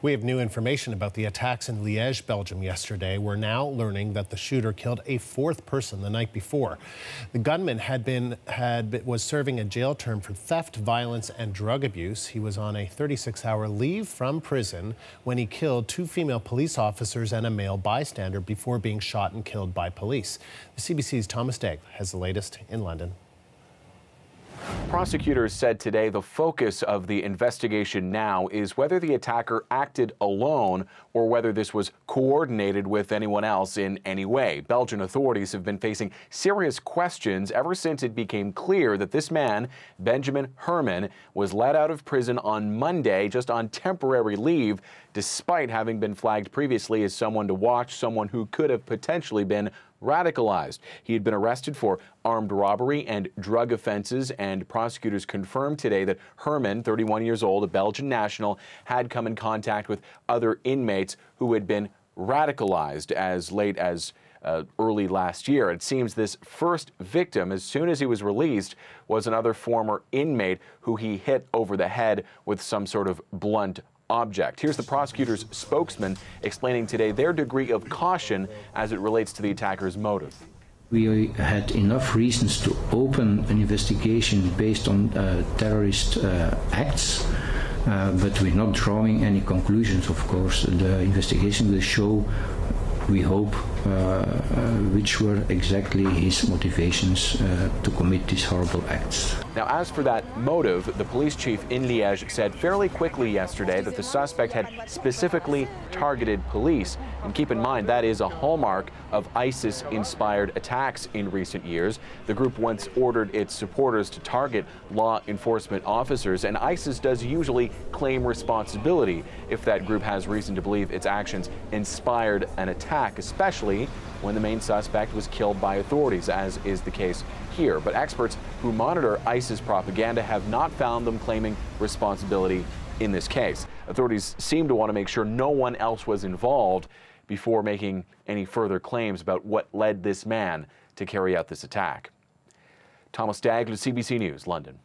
We have new information about the attacks in Liege, Belgium yesterday. We're now learning that the shooter killed a fourth person the night before. The gunman was serving a jail term for theft, violence, and drug abuse. He was on a 36-hour leave from prison when he killed two female police officers and a male bystander before being shot and killed by police. The CBC's Thomas Daigle has the latest in London. Prosecutors said today the focus of the investigation now is whether the attacker acted alone or whether this was coordinated with anyone else in any way. Belgian authorities have been facing serious questions ever since it became clear that this man, Benjamin Herman, was let out of prison on Monday just on temporary leave, despite having been flagged previously as someone to watch, someone who could have potentially been radicalized. He had been arrested for armed robbery and drug offenses, and prosecutors confirmed today that Herman, 31 years old, a Belgian national, had come in contact with other inmates who had been radicalized as late as early last year. It seems this first victim, as soon as he was released, was another former inmate who he hit over the head with some sort of blunt object. Here's the prosecutor's spokesman explaining today their degree of caution as it relates to the attacker's motive. We had enough reasons to open an investigation based on terrorist acts, but we're not drawing any conclusions, of course. The investigation will show, we hope, which were exactly his motivations to commit these horrible acts. Now, as for that motive, the police chief in Liege said fairly quickly yesterday that the suspect had specifically targeted police. And keep in mind, that is a hallmark of ISIS-inspired attacks in recent years. The group once ordered its supporters to target law enforcement officers, and ISIS does usually claim responsibility if that group has reason to believe its actions inspired an attack, especially when the main suspect was killed by authorities, as is the case here. But experts who monitor ISIS propaganda have not found them claiming responsibility in this case. Authorities seem to want to make sure no one else was involved before making any further claims about what led this man to carry out this attack. Thomas Daigle, CBC News, London.